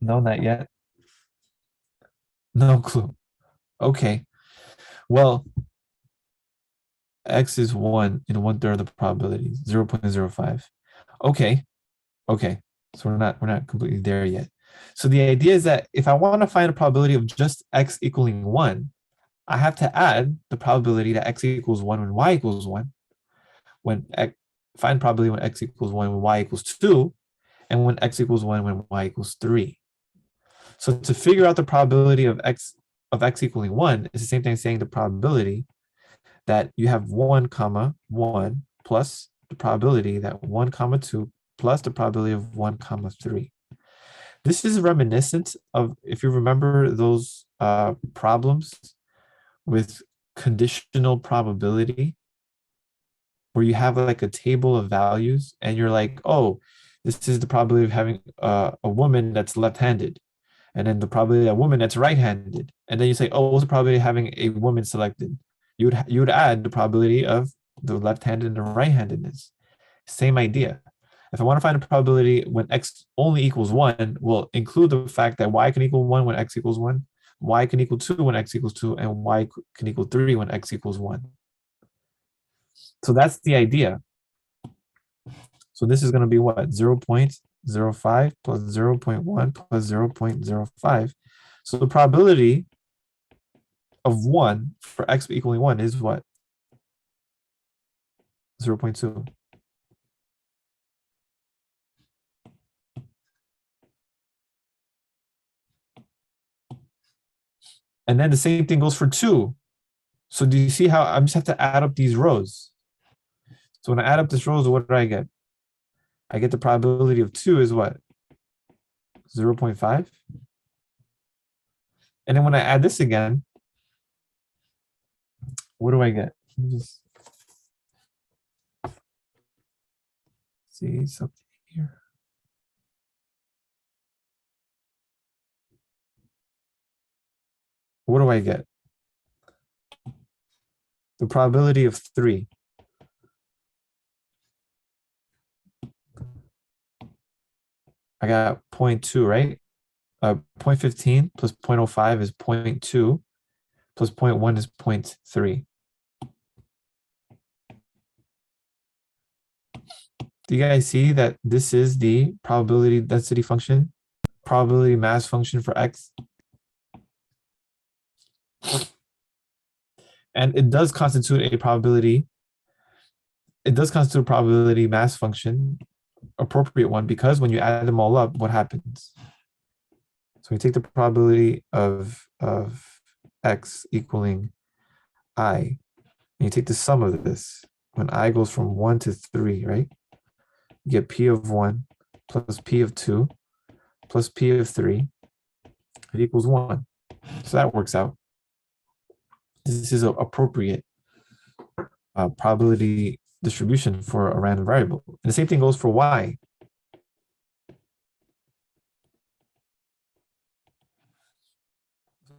No, not yet. No clue. Okay. Well, X is one in 1/3 of the probability, 0.05. Okay. Okay. So we're not completely there yet. So the idea is that if I want to find a probability of just X equaling one, I have to add the probability that X equals one when Y equals one, when X, find probability when X equals one when Y equals two, and when X equals one when Y equals three. So to figure out the probability of X equaling one is the same thing as saying the probability that you have 1 comma 1 plus the probability that 1 comma 2 plus the probability of 1 comma 3. This is reminiscent of, if you remember those problems with conditional probability, where you have like a table of values and you're like, oh, this is the probability of having a woman that's left-handed, and then the probability of a woman that's right-handed, and then you say, oh, what's the probability of having a woman selected? You would add the probability of the left-handed and the right-handedness. Same idea. If I want to find a probability when X only equals one, we'll include the fact that Y can equal one when X equals one, Y can equal two when X equals two, and Y can equal three when X equals one. So that's the idea. So this is going to be what? 0.05 plus 0.1 plus 0.05. So the probability of 1 for X equaling 1 is what? 0.2. And then the same thing goes for 2. So do you see how I just have to add up these rows? So when I add up these rows, what do I get? I get the probability of 2 is what? 0.5. And then when I add this again, what do I get? Let me just see something here. What do I get? The probability of 3. I got 0.2, right? 0.15 plus 0.05 is 0.2 plus 0.1 is 0.3. Do you guys see that this is the probability density function, probability mass function for X? And it does constitute a probability. It does constitute a probability mass function, appropriate one, because when you add them all up, what happens? So we take the probability of X equaling I, and you take the sum of this. When I goes from 1 to 3, right? You get P of 1 plus P of 2 plus P of 3. It equals 1. So that works out. This is an appropriate probability distribution for a random variable. And the same thing goes for Y.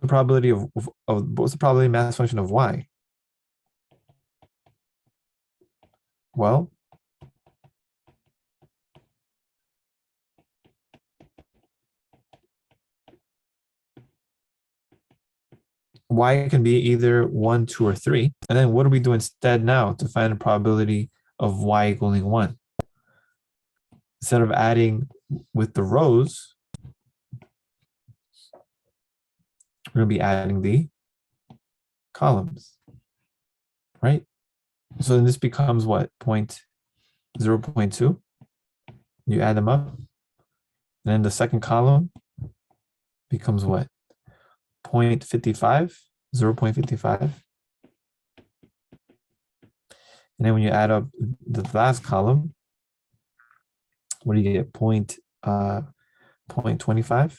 The probability of what's the probability mass function of Y? Well, Y can be either 1, 2, or 3. And then what do we do instead now to find the probability of Y equaling 1? Instead of adding with the rows, we're going to be adding the columns, right? So then this becomes what? 0.2. You add them up. And then the second column becomes what? 0.55, 0.55. And then when you add up the last column, what do you get? 0.25.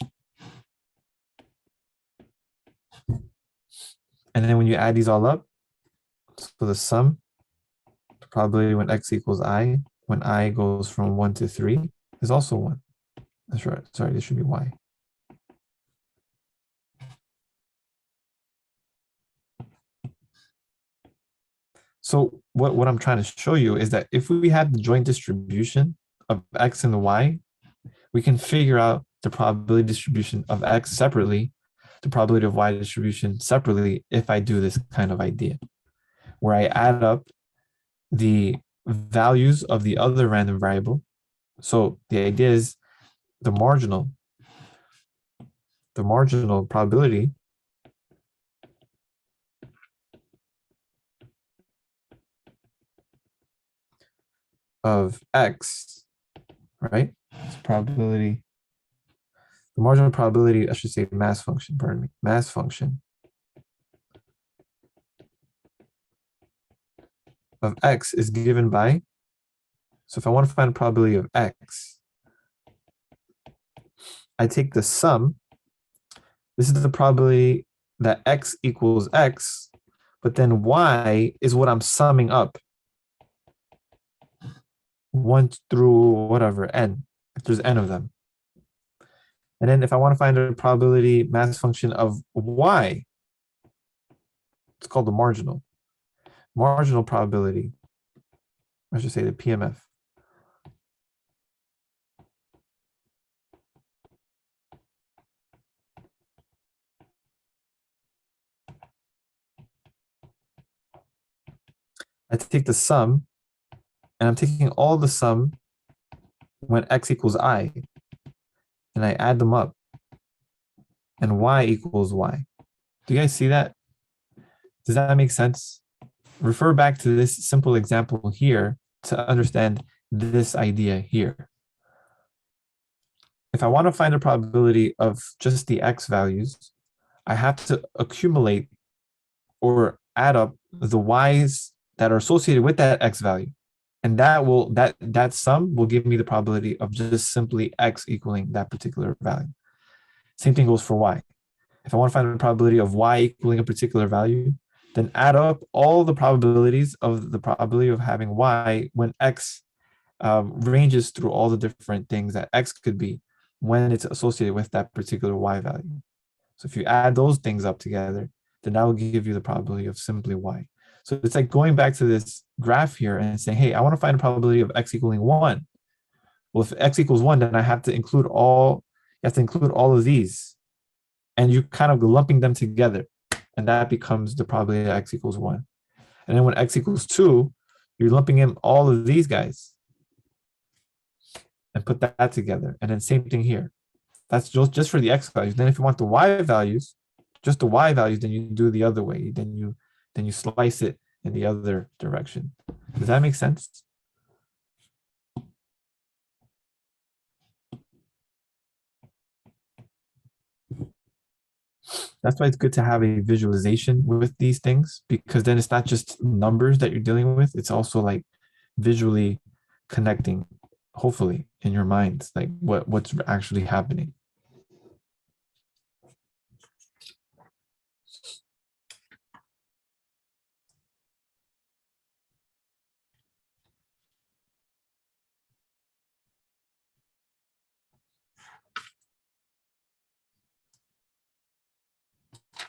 And then when you add these all up, so the sum, the probability when x equals I, when I goes from 1 to 3, is also 1. That's right. Sorry, this should be y. So what I'm trying to show you is that if we had the joint distribution of x and y, we can figure out the probability distribution of x separately, the probability of y distribution separately, if I do this kind of idea, where I add up the values of the other random variable. So the idea is the marginal probability of x, right? It's probability, the marginal probability, I should say mass function, pardon me, mass function of x is given by, so if I want to find the probability of x, I take the sum. This is the probability that x equals x, but then y is what I'm summing up. 1 through whatever, n, if there's n of them. And then if I want to find a probability mass function of y, it's called the marginal probability. I should say the PMF. I take the sum, and I'm taking all the sum when x equals I, and I add them up, and y equals y. Do you guys see that? Does that make sense? Refer back to this simple example here to understand this idea here. If I want to find a probability of just the x values, I have to accumulate or add up the y's that are associated with that x value. And that sum will give me the probability of just simply x equaling that particular value. Same thing goes for y. If I want to find the probability of y equaling a particular value, then add up all the probabilities of the probability of having y when x ranges through all the different things that x could be when it's associated with that particular y value. So if you add those things up together, then that will give you the probability of simply y. So it's like going back to this graph here and saying, hey, I want to find a probability of x equaling 1. Well, if x equals 1, then I have to include all, you have to include all of these. And you kind of lumping them together. And that becomes the probability that x equals 1. And then when x equals 2, you're lumping in all of these guys and put that together. And then same thing here. That's just for the x values. Then if you want the y values, just the y values, then you do the other way. Then you slice it in the other direction. Does that make sense? That's why it's good to have a visualization with these things, because then it's not just numbers that you're dealing with. It's also like visually connecting, hopefully, in your mind, like what's actually happening.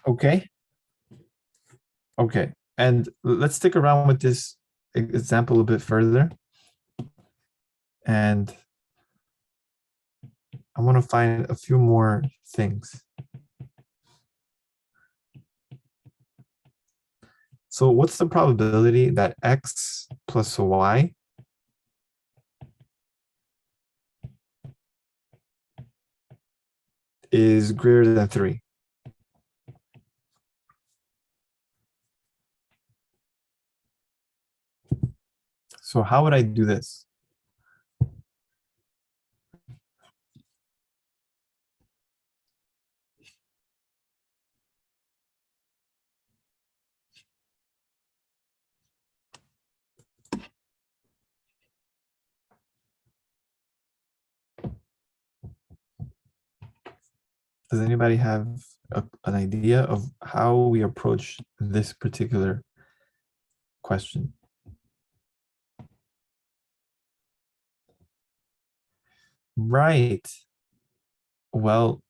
Okay. Okay. And let's stick around with this example a bit further. And I want to find a few more things. So what's the probability that x plus y is greater than 3? So how would I do this? Does anybody have an idea of how we approach this particular question? Right. Well,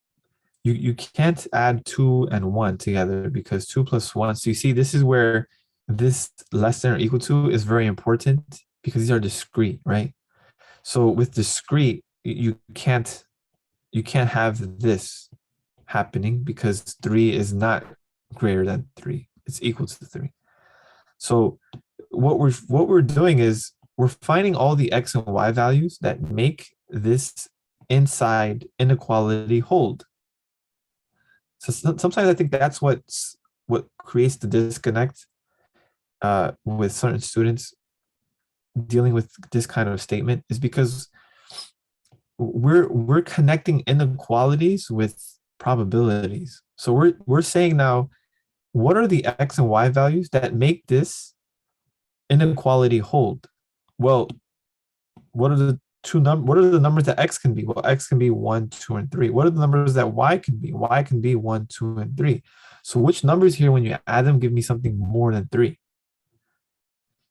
you can't add 2 and 1 together because 2 plus 1. So you see, this is where this less than or equal to is very important because these are discrete, right? So with discrete, you can't have this happening because 3 is not greater than 3. It's equal to 3. So what we're doing is we're finding all the x and y values that make this inside inequality hold. So sometimes I think that's what creates the disconnect with certain students dealing with this kind of statement is because we're connecting inequalities with probabilities. So we're saying now, what are the x and y values that make this inequality hold? Well, what are the numbers that x can be? Well, x can be 1, 2, and 3. What are the numbers that y can be? Y can be 1, 2, and 3. So which numbers here, when you add them, give me something more than 3?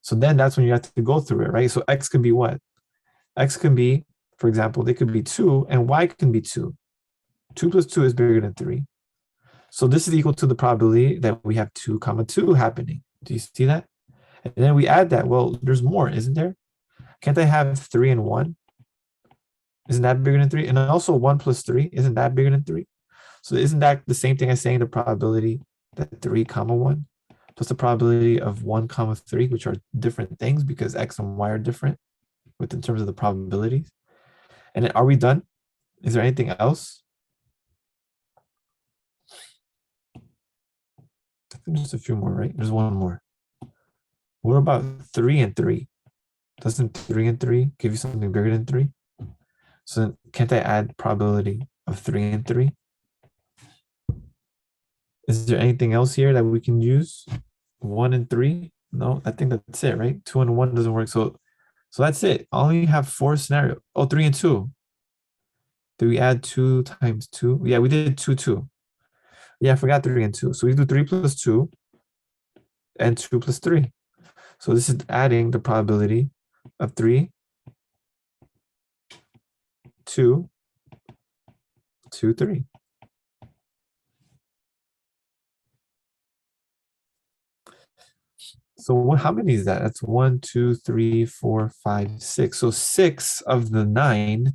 So then that's when you have to go through it, right? So x can be what? X can be, for example, they could be 2, and y can be 2. 2 plus 2 is bigger than 3. So this is equal to the probability that we have 2 comma 2 happening. Do you see that? And then we add that. Well, there's more, isn't there? Can't I have 3 and 1? Isn't that bigger than 3? And also 1 plus 3, isn't that bigger than 3? So isn't that the same thing as saying the probability that 3 comma 1 plus the probability of 1 comma 3, which are different things because x and y are different in terms of the probabilities? And then are we done? Is there anything else? I think there's a few more, right? There's one more. What about 3 and 3? Doesn't 3 and 3 give you something bigger than 3? So can't I add probability of 3 and 3? Is there anything else here that we can use? 1 and 3? No, I think that's it, right? 2 and 1 doesn't work. So that's it. I only have 4 scenarios. Oh, 3 and 2. Do we add 2 times 2? Yeah, we did 2, 2. Yeah, I forgot 3 and 2. So we do 3 plus 2 and 2 plus 3. So this is adding the probability of 3, 2, 2, 3. So how many is that? That's 1, 2, 3, 4, 5, 6. So 6 of the 9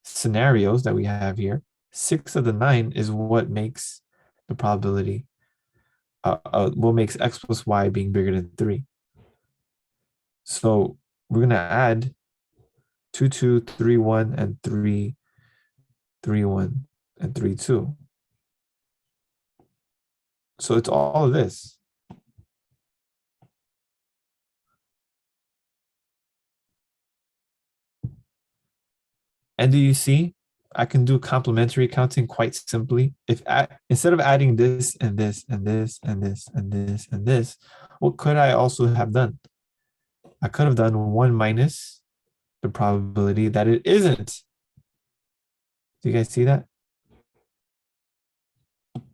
scenarios that we have here, 6 of the 9 is what makes the probability, what makes x plus y being bigger than 3. So we're going to add 2, 2, 3, 1, and 3, 3, 1, and 3, 2. So it's all of this. And do you see? I can do complementary counting quite simply. Instead of adding this and this and this and this and this and this, what could I also have done? I could have done 1 minus the probability that it isn't. Do you guys see that?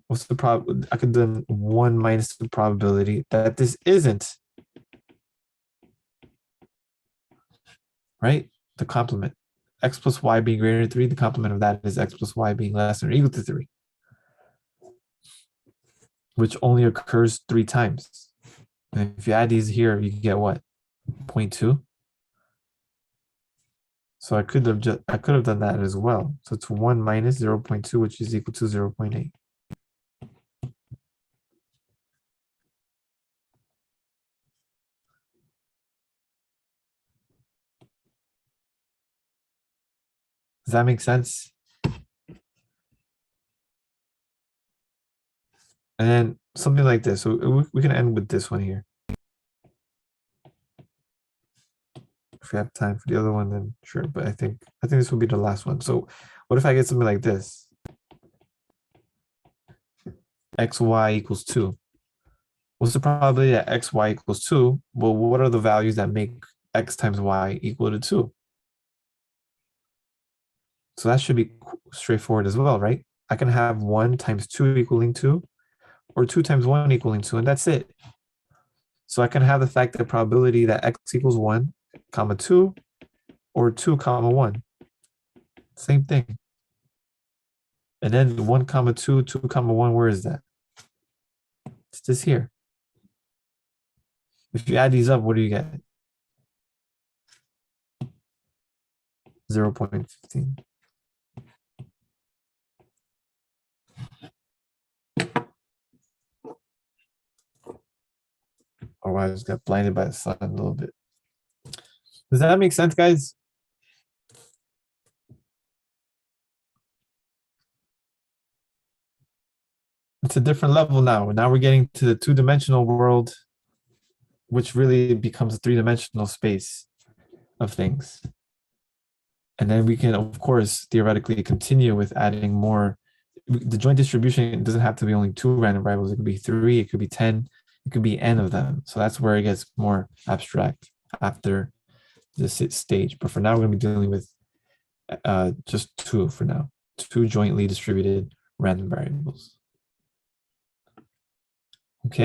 What's the problem? I could have done 1 minus the probability that this isn't. Right? The complement. X plus y being greater than 3, the complement of that is x plus y being less than or equal to 3, which only occurs 3 times. And if you add these here, you get what? 0.2. So I could have done that as well. So it's 1 minus 0.2, which is equal to 0.8. Does that make sense? And then something like this. So we can end with this one here. If we have time for the other one, then sure. But I think this will be the last one. So what if I get something like this? XY equals 2. What's the probability that XY equals 2? Well, what are the values that make X times Y equal to 2? So that should be straightforward as well, right? I can have 1 times 2 equaling 2, or 2 times 1 equaling 2, and that's it. So I can have the fact that probability that x equals 1, comma 2, or 2, comma 1. Same thing. And then 1, comma 2, 2, comma 1, where is that? It's this here. If you add these up, what do you get? 0.15. Oh, I just got blinded by the sun a little bit. Does that make sense, guys? It's a different level now. Now we're getting to the two-dimensional world, which really becomes a three-dimensional space of things. And then we can, of course, theoretically continue with adding more. The joint distribution doesn't have to be only 2 random variables. It could be 3, it could be 10, it could be n of them. So that's where it gets more abstract after this stage. But for now, we're going to be dealing with just 2 for now. 2 jointly distributed random variables. Okay.